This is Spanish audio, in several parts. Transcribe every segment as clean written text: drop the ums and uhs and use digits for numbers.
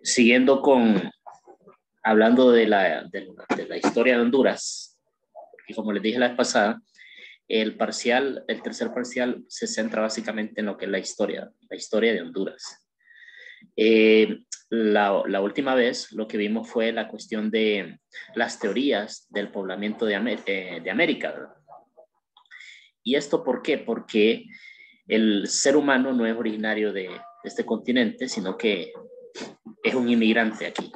Siguiendo hablando de la historia de Honduras, y como les dije la vez pasada, el tercer parcial se centra básicamente en lo que es la historia de Honduras. La última vez lo que vimos fue la cuestión de las teorías del poblamiento de América, ¿verdad? ¿Y esto por qué? Porque el ser humano no es originario de este continente, sino que es un inmigrante aquí.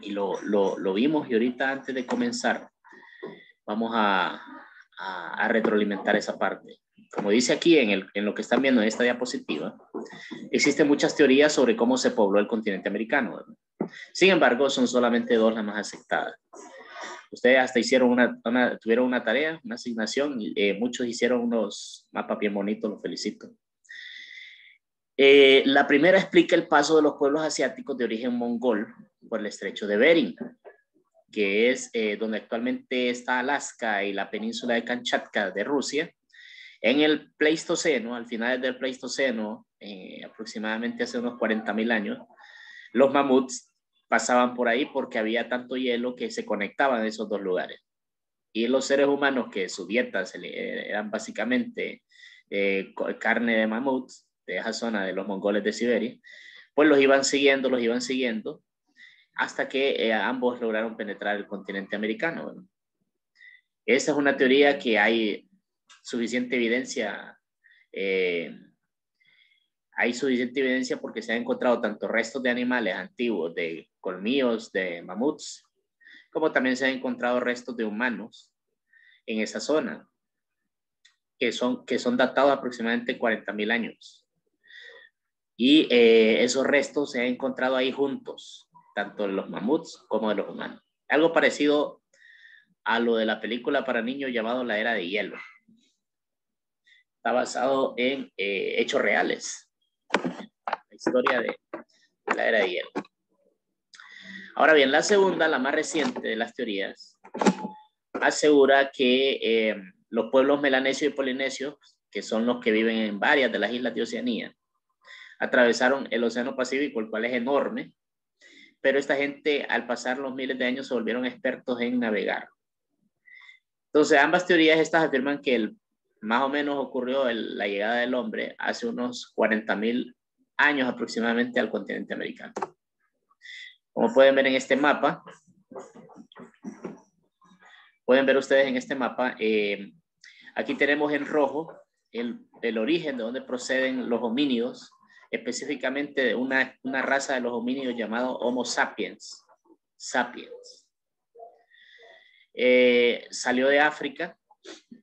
Y lo vimos, y ahorita antes de comenzar vamos a retroalimentar esa parte. Como dice aquí en lo que están viendo en esta diapositiva, existen muchas teorías sobre cómo se pobló el continente americano, ¿verdad? Sin embargo, son solamente dos las más aceptadas. Ustedes hasta tuvieron una tarea, una asignación, muchos hicieron unos mapas bien bonitos, los felicito. La primera explica el paso de los pueblos asiáticos de origen mongol por el estrecho de Bering, que es donde actualmente está Alaska y la península de Kamchatka de Rusia. En el Pleistoceno, al final del Pleistoceno, aproximadamente hace unos 40.000 años, los mamuts pasaban por ahí porque había tanto hielo que se conectaban esos dos lugares. Y los seres humanos, que su dieta eran básicamente carne de mamuts, de esa zona de los mongoles de Siberia, pues los iban siguiendo, hasta que ambos lograron penetrar el continente americano, ¿no? Esa es una teoría que hay suficiente evidencia, porque se han encontrado tanto restos de animales antiguos, de colmillos de mamuts, como también se han encontrado restos de humanos en esa zona, que son datados aproximadamente 40.000 años. Y esos restos se han encontrado ahí juntos, tanto de los mamuts como de los humanos. Algo parecido a lo de la película para niños llamado La Era de Hielo. Está basado en hechos reales. La historia de la Era de Hielo. Ahora bien, la segunda, la más reciente de las teorías, asegura que los pueblos melanesios y polinesios, que son los que viven en varias de las islas de Oceanía, atravesaron el Océano Pacífico, el cual es enorme, pero esta gente al pasar los miles de años se volvieron expertos en navegar. Entonces ambas teorías estas afirman que más o menos ocurrió la llegada del hombre hace unos 40.000 años aproximadamente al continente americano. Como pueden ver en este mapa, aquí tenemos en rojo el origen de donde proceden los homínidos, específicamente de una raza de los homínidos llamado Homo sapiens. Salió de África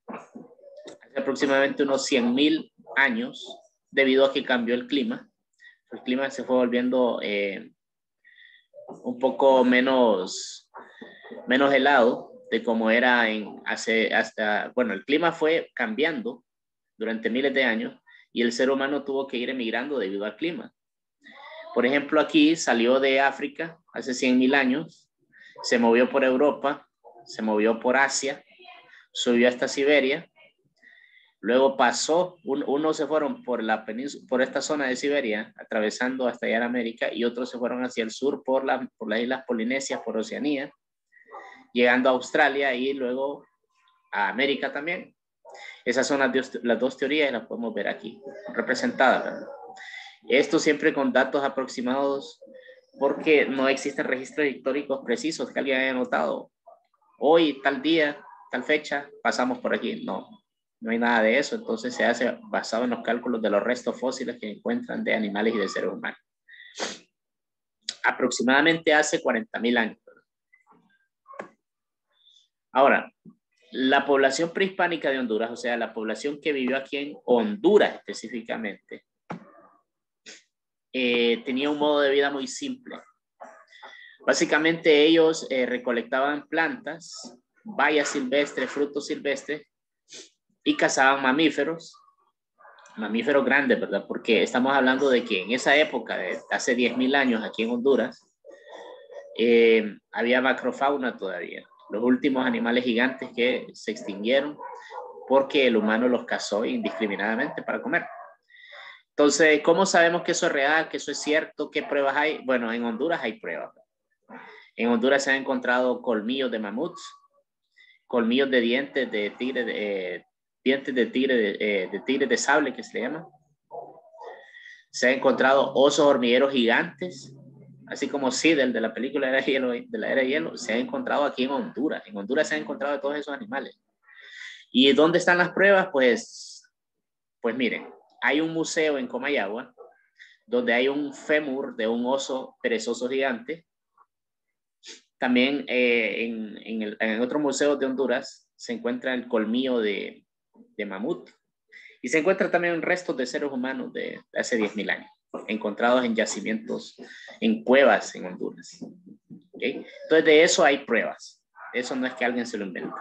hace aproximadamente unos 100.000 años debido a que cambió el clima. El clima se fue volviendo un poco menos helado de como era el clima fue cambiando durante miles de años y el ser humano tuvo que ir emigrando debido al clima. Por ejemplo, aquí salió de África hace 100.000 años, se movió por Europa, se movió por Asia, subió hasta Siberia, luego pasó, unos se fueron por esta zona de Siberia, atravesando hasta llegar a América, y otros se fueron hacia el sur por las islas Polinesias, por Oceanía, llegando a Australia y luego a América también. Esas son las dos teorías y las podemos ver aquí representadas, ¿verdad? Esto siempre con datos aproximados porque no existen registros históricos precisos que alguien haya notado. Hoy, tal día, tal fecha, pasamos por aquí. No hay nada de eso. Entonces se hace basado en los cálculos de los restos fósiles que encuentran de animales y de seres humanos. Aproximadamente hace 40.000 años. Ahora, la población prehispánica de Honduras, o sea, la población que vivió aquí en Honduras específicamente, tenía un modo de vida muy simple. Básicamente ellos recolectaban plantas, bayas silvestres, frutos silvestres y cazaban mamíferos grandes, ¿verdad? Porque estamos hablando de que en esa época, de hace 10.000 años aquí en Honduras, había macrofauna todavía. Los últimos animales gigantes que se extinguieron porque el humano los cazó indiscriminadamente para comer. Entonces, ¿cómo sabemos que eso es real, que eso es cierto? ¿Qué pruebas hay? Bueno, en Honduras hay pruebas. En Honduras se han encontrado colmillos de mamuts, colmillos de dientes de tigre, dientes de tigre de sable, que se le llama. Se han encontrado osos hormigueros gigantes, así como Sid, el de la película de la Era de Hielo, se ha encontrado aquí en Honduras. En Honduras se han encontrado todos esos animales. ¿Y dónde están las pruebas? Pues miren, hay un museo en Comayagua donde hay un fémur de un oso perezoso gigante. También en otro museo de Honduras se encuentra el colmillo de mamut. Y se encuentran también restos de seres humanos de hace 10.000 años, encontrados en yacimientos, en cuevas en Honduras. ¿Okay? Entonces de eso hay pruebas. Eso no es que alguien se lo invente.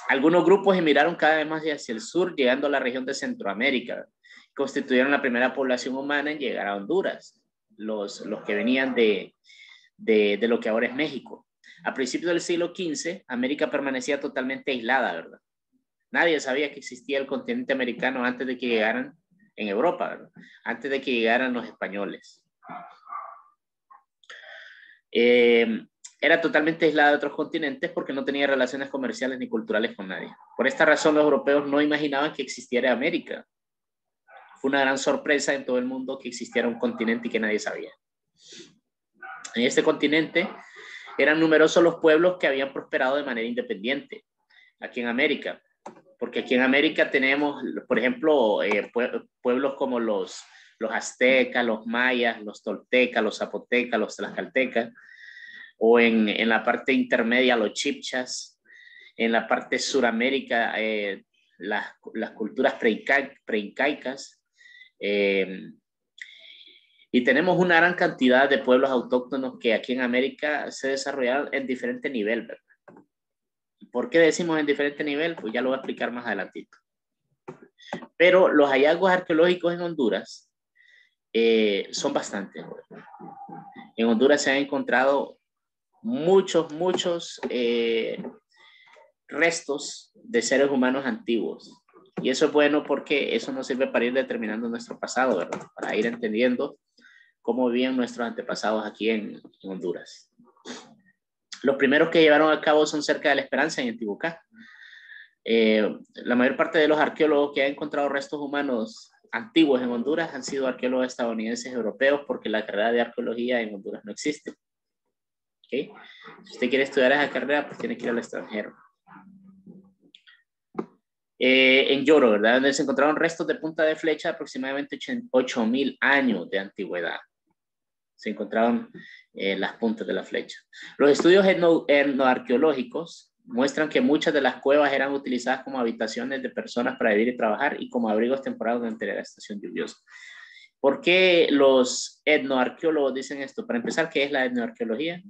Algunos grupos emigraron cada vez más hacia el sur, llegando a la región de Centroamérica. Constituyeron la primera población humana en llegar a Honduras, los que venían de lo que ahora es México. A principios del siglo XV, América permanecía totalmente aislada, ¿verdad? Nadie sabía que existía el continente americano antes de que llegaran en Europa, ¿verdad? Antes de que llegaran los españoles. Era totalmente aislada de otros continentes porque no tenía relaciones comerciales ni culturales con nadie. Por esta razón, los europeos no imaginaban que existiera América. Fue una gran sorpresa en todo el mundo que existiera un continente y que nadie sabía. En este continente eran numerosos los pueblos que habían prosperado de manera independiente aquí en América, porque aquí en América tenemos, por ejemplo, pueblos como los aztecas, los mayas, los toltecas, los zapotecas, los tlaxcaltecas, o en la parte intermedia los chibchas, en la parte suramérica las culturas preincaicas, y tenemos una gran cantidad de pueblos autóctonos que aquí en América se desarrollaron en diferente nivel, ¿verdad? ¿Por qué decimos en diferente nivel? Pues ya lo voy a explicar más adelantito. Pero los hallazgos arqueológicos en Honduras son bastantes. En Honduras se han encontrado muchos restos de seres humanos antiguos. Y eso es bueno porque eso nos sirve para ir determinando nuestro pasado, ¿verdad? Para ir entendiendo cómo vivían nuestros antepasados aquí en Honduras. Los primeros que llevaron a cabo son cerca de La Esperanza, en Intibucá. La mayor parte de los arqueólogos que han encontrado restos humanos antiguos en Honduras han sido arqueólogos estadounidenses y europeos, porque la carrera de arqueología en Honduras no existe. ¿Okay? Si usted quiere estudiar esa carrera, pues tiene que ir al extranjero. En Yoro, ¿verdad? Donde se encontraron restos de punta de flecha de aproximadamente 8.000 años de antigüedad. Se encontraron las puntas de la flecha. Los estudios etnoarqueológicos muestran que muchas de las cuevas eran utilizadas como habitaciones de personas para vivir y trabajar y como abrigos temporales durante la estación lluviosa. ¿Por qué los etnoarqueólogos dicen esto? Para empezar, ¿qué es la etnoarqueología?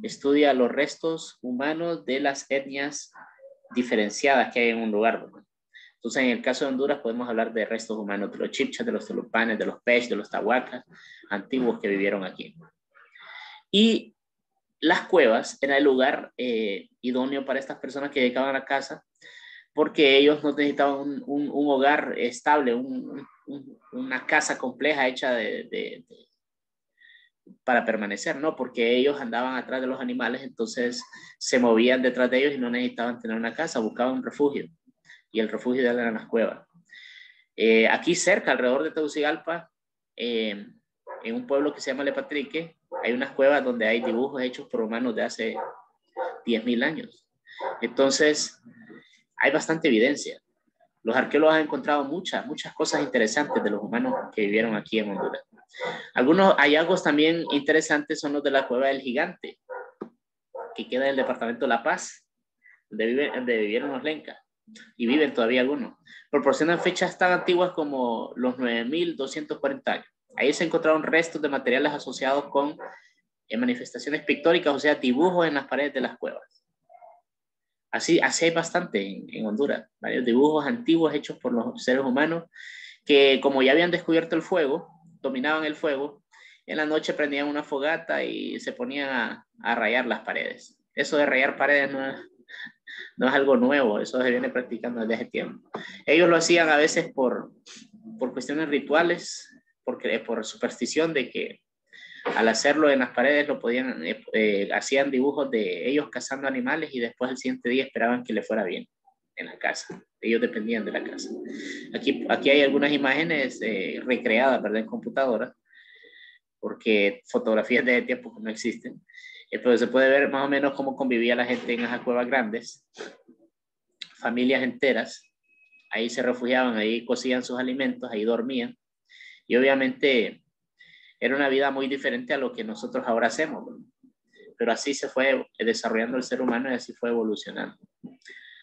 Estudia los restos humanos de las etnias diferenciadas que hay en un lugar, ¿verdad? Entonces, en el caso de Honduras podemos hablar de restos humanos de los chibchas, de los tulupanes, de los pech, de los tahuacas, antiguos que vivieron aquí. Y las cuevas eran el lugar idóneo para estas personas que dedicaban a la casa, porque ellos no necesitaban un hogar estable, una casa compleja hecha para permanecer, ¿no? Porque ellos andaban atrás de los animales, entonces se movían detrás de ellos y no necesitaban tener una casa, buscaban un refugio. Y el refugio de eran las cuevas. Aquí cerca, alrededor de Tegucigalpa, en un pueblo que se llama Lepatrique, hay unas cuevas donde hay dibujos hechos por humanos de hace 10.000 años. Entonces, hay bastante evidencia. Los arqueólogos han encontrado muchas cosas interesantes de los humanos que vivieron aquí en Honduras. Algunos hallazgos también interesantes son los de la Cueva del Gigante, que queda en el departamento de La Paz, donde vivieron los lencas. Y viven todavía algunos. Proporcionan fechas tan antiguas como los 9.240 años. Ahí se encontraron restos de materiales asociados con manifestaciones pictóricas, o sea, dibujos en las paredes de las cuevas. Así hay bastante en Honduras, varios dibujos antiguos hechos por los seres humanos que, como ya habían descubierto el fuego, dominaban el fuego, en la noche prendían una fogata y se ponían a rayar las paredes. Eso de rayar paredes no es algo nuevo, eso se viene practicando desde hace tiempo. Ellos lo hacían a veces por cuestiones rituales, por superstición de que al hacerlo en las paredes lo podían, hacían dibujos de ellos cazando animales y después el siguiente día esperaban que le fuera bien en la casa. Ellos dependían de la casa. Aquí hay algunas imágenes recreadas, ¿verdad? En computadora, porque fotografías de ese tiempo no existen. Pero se puede ver más o menos cómo convivía la gente en esas cuevas grandes, familias enteras. Ahí se refugiaban, ahí cocían sus alimentos, ahí dormían. Y obviamente era una vida muy diferente a lo que nosotros ahora hacemos, ¿no? Pero así se fue desarrollando el ser humano y así fue evolucionando.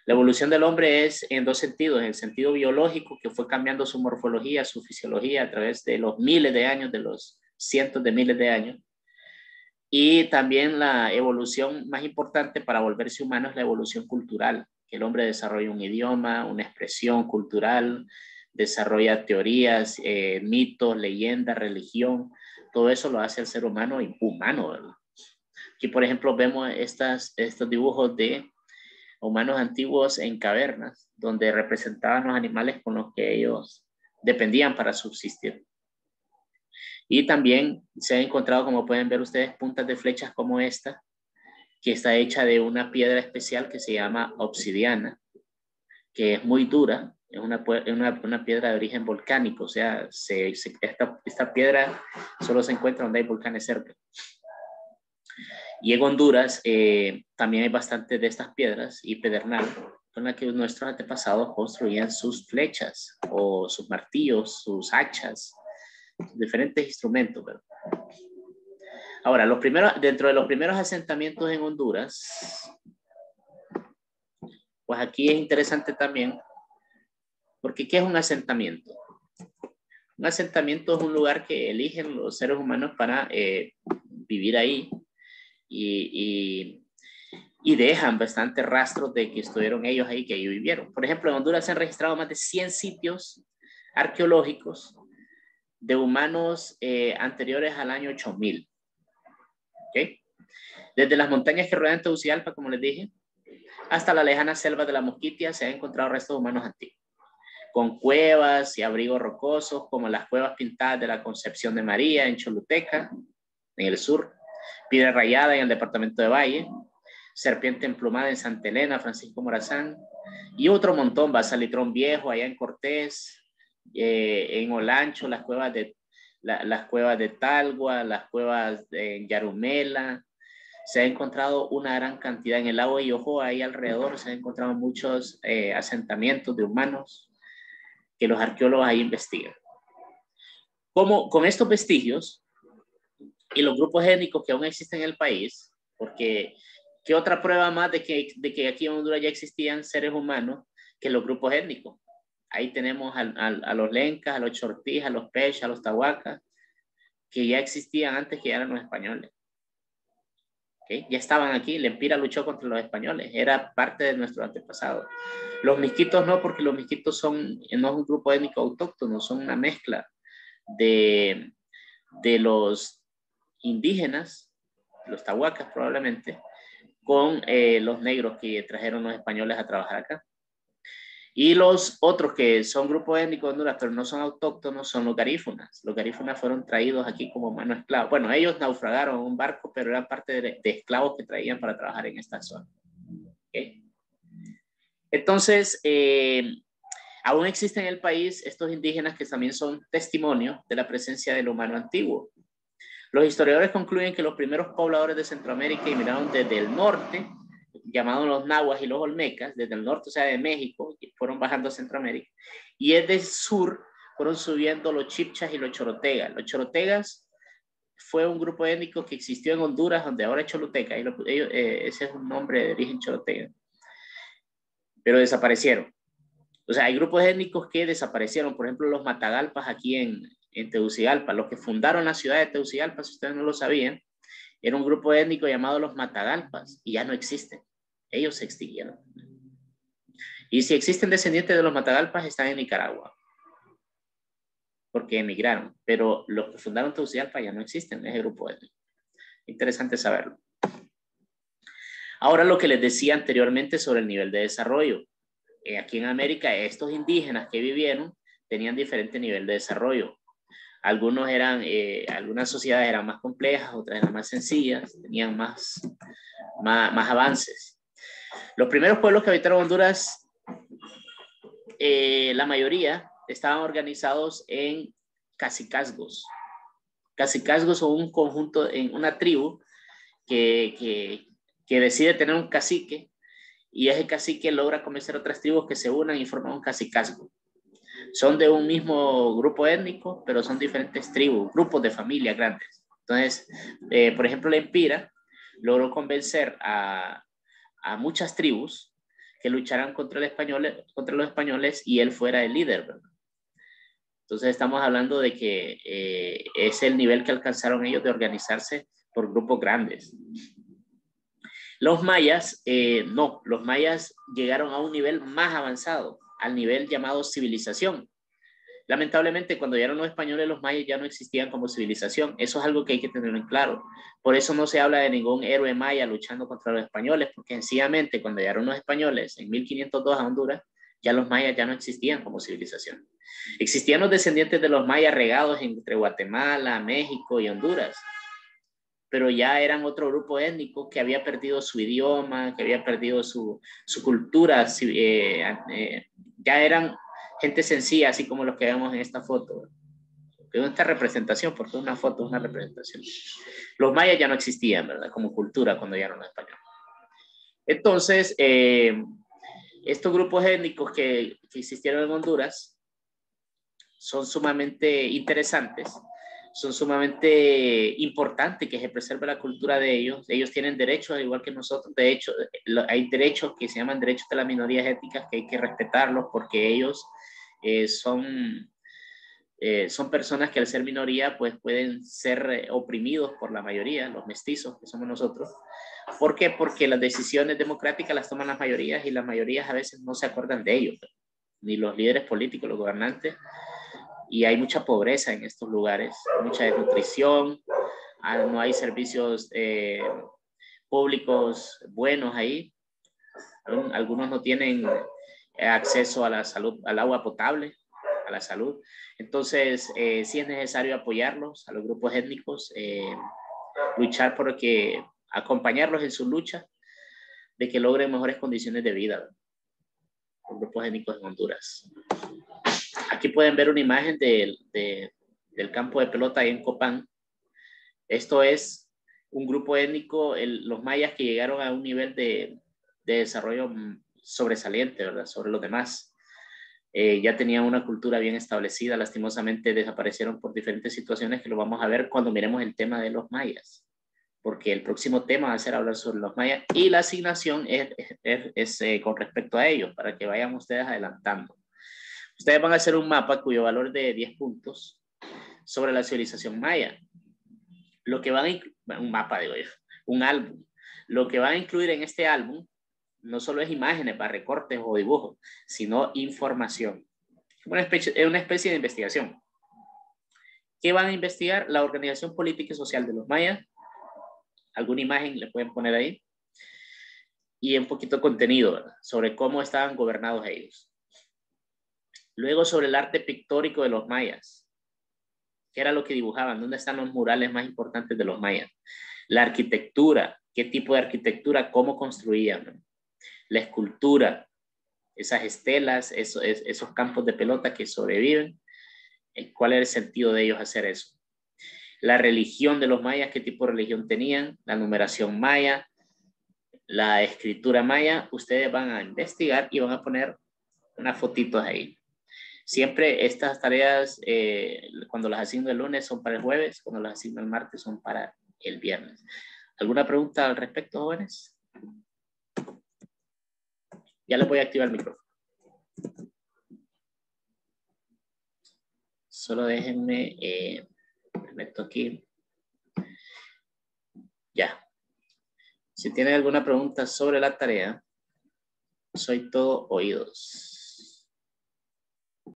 La evolución del hombre es en dos sentidos: en el sentido biológico, que fue cambiando su morfología, su fisiología a través de los miles de años, de los cientos de miles de años, y también la evolución más importante para volverse humano es la evolución cultural, que el hombre desarrolla un idioma, una expresión cultural, desarrolla teorías, mitos, leyendas, religión. Todo eso lo hace al ser humano humano, ¿verdad? Aquí, por ejemplo, vemos estos dibujos de humanos antiguos en cavernas, donde representaban los animales con los que ellos dependían para subsistir. Y también se han encontrado, como pueden ver ustedes, puntas de flechas como esta, que está hecha de una piedra especial que se llama obsidiana, que es muy dura, es una piedra de origen volcánico, o sea, esta piedra solo se encuentra donde hay volcanes cerca. Y en Honduras también hay bastante de estas piedras y pedernal con las que nuestros antepasados construían sus flechas o sus martillos, sus hachas, diferentes instrumentos, ¿verdad? Ahora, dentro de los primeros asentamientos en Honduras, pues aquí es interesante también, porque ¿qué es un asentamiento? Un asentamiento es un lugar que eligen los seres humanos para vivir ahí y dejan bastantes rastros de que estuvieron ellos ahí, que ellos vivieron. Por ejemplo, en Honduras se han registrado más de 100 sitios arqueológicos de humanos anteriores al año 8000. ¿Okay? Desde las montañas que rodean Tegucigalpa, como les dije, hasta la lejana selva de la Mosquitia se han encontrado restos humanos antiguos, con cuevas y abrigos rocosos, como las cuevas pintadas de la Concepción de María en Choluteca, en el sur, Piedra Rayada en el departamento de Valle, Serpiente Emplumada en Santa Elena, Francisco Morazán, y otro montón, Basalitrón Viejo allá en Cortés, en Olancho, las cuevas de Talgua, las cuevas en Yarumela. Se ha encontrado una gran cantidad en el lago de Yohoa, ahí alrededor se han encontrado muchos asentamientos de humanos que los arqueólogos ahí investigan. Con estos vestigios y los grupos étnicos que aún existen en el país, porque ¿qué otra prueba más de que aquí en Honduras ya existían seres humanos que los grupos étnicos? Ahí tenemos a los lencas, a los chortís, a los pechas, a los tahuacas, que ya existían antes que llegaran los españoles. ¿Okay? Ya estaban aquí, Lempira luchó contra los españoles, era parte de nuestro antepasado. Los misquitos no, porque los misquitos no es un grupo étnico autóctono, son una mezcla de los indígenas, los tahuacas probablemente, con los negros que trajeron los españoles a trabajar acá. Y los otros que son grupos étnicos de Honduras, pero no son autóctonos, son los garífunas. Los garífunas fueron traídos aquí como mano esclava. Bueno, ellos naufragaron en un barco, pero eran parte de esclavos que traían para trabajar en esta zona. ¿Okay? Entonces, aún existen en el país estos indígenas que también son testimonio de la presencia del humano antiguo. Los historiadores concluyen que los primeros pobladores de Centroamérica emigraron desde el norte, llamados los nahuas y los olmecas, desde el norte, o sea, de México, y fueron bajando a Centroamérica. Y desde el sur fueron subiendo los chipchas y los chorotegas. Los chorotegas fue un grupo étnico que existió en Honduras, donde ahora es Choluteca, y ese es un nombre de origen chorotega, pero desaparecieron. O sea, hay grupos étnicos que desaparecieron, por ejemplo, los matagalpas aquí en Tegucigalpa. Los que fundaron la ciudad de Tegucigalpa, si ustedes no lo sabían, era un grupo étnico llamado los matagalpas y ya no existen. Ellos se extinguieron. Y si existen descendientes de los matagalpas, están en Nicaragua, porque emigraron. Pero los que fundaron Tegucigalpa ya no existen, ese grupo étnico. Interesante saberlo. Ahora lo que les decía anteriormente sobre el nivel de desarrollo. Aquí en América, estos indígenas que vivieron tenían diferente nivel de desarrollo. Algunos algunas sociedades eran más complejas, otras eran más sencillas, tenían más avances. Los primeros pueblos que habitaron Honduras, la mayoría estaban organizados en cacicazgos. Cacicazgos son un conjunto, en una tribu que decide tener un cacique, y ese cacique logra convencer a otras tribus que se unan y forman un cacicazgo. Son de un mismo grupo étnico, pero son diferentes tribus, grupos de familias grandes. Entonces, por ejemplo, la Empira logró convencer a muchas tribus que lucharan contra los españoles y él fuera el líder, ¿verdad? Entonces estamos hablando de que es el nivel que alcanzaron ellos de organizarse por grupos grandes. Los mayas, no, los mayas llegaron a un nivel más avanzado, al nivel llamado civilización. Lamentablemente, cuando llegaron los españoles, los mayas ya no existían como civilización. Eso es algo que hay que tener en claro. Por eso no se habla de ningún héroe maya luchando contra los españoles, porque sencillamente cuando llegaron los españoles en 1502 a Honduras, ya los mayas ya no existían como civilización. Existían los descendientes de los mayas regados entre Guatemala, México y Honduras, pero ya eran otro grupo étnico que había perdido su idioma, que había perdido su cultura, ya eran gente sencilla, así como los que vemos en esta foto. En esta representación, porque una foto es una representación. Los mayas ya no existían, ¿verdad? Como cultura cuando llegaron los españoles. Entonces, estos grupos étnicos que existieron en Honduras son sumamente interesantes, son sumamente importantes que se preserve la cultura de ellos. Ellos tienen derechos, al igual que nosotros. De hecho, hay derechos que se llaman derechos de las minorías étnicas que hay que respetarlos porque ellos son personas que al ser minoría pues pueden ser oprimidos por la mayoría, los mestizos que somos nosotros. ¿Por qué? Porque las decisiones democráticas las toman las mayorías y las mayorías a veces no se acuerdan de ellos, ni los líderes políticos, los gobernantes. Y hay mucha pobreza en estos lugares, mucha desnutrición, no hay servicios públicos buenos ahí. Algunos no tienen acceso a la salud, al agua potable, a la salud. Entonces, sí es necesario apoyarlos, a los grupos étnicos, luchar acompañarlos en su lucha de que logren mejores condiciones de vida. Los grupos étnicos en Honduras. Aquí pueden ver una imagen del campo de pelota ahí en Copán. Esto es un grupo étnico, los mayas que llegaron a un nivel de desarrollo sobresaliente, ¿verdad? Sobre los demás. Ya tenían una cultura bien establecida, lastimosamente desaparecieron por diferentes situaciones que lo vamos a ver cuando miremos el tema de los mayas, porque el próximo tema va a ser hablar sobre los mayas y la asignación es con respecto a ellos, para que vayan ustedes adelantando. Ustedes van a hacer un mapa cuyo valor es de 10 puntos sobre la civilización maya. Lo que van a un mapa, digo yo, un álbum. Lo que van a incluir en este álbum no solo es imágenes para recortes o dibujos, sino información. Es una especie de investigación. ¿Qué van a investigar? La organización política y social de los mayas. Alguna imagen le pueden poner ahí. Y un poquito de contenido, ¿verdad? Sobre cómo estaban gobernados ellos. Luego sobre el arte pictórico de los mayas. ¿Qué era lo que dibujaban? ¿Dónde están los murales más importantes de los mayas? La arquitectura. ¿Qué tipo de arquitectura? ¿Cómo construían? La escultura. Esas estelas, esos campos de pelota que sobreviven. ¿Cuál era el sentido de ellos hacer eso? La religión de los mayas. ¿Qué tipo de religión tenían? La numeración maya. La escritura maya. Ustedes van a investigar y van a poner unas fotitos ahí. Siempre estas tareas, cuando las asigno el lunes son para el jueves, cuando las asigno el martes son para el viernes. ¿Alguna pregunta al respecto, jóvenes? Ya les voy a activar el micrófono. Solo déjenme, me meto aquí. Ya. Si tienen alguna pregunta sobre la tarea, soy todo oídos.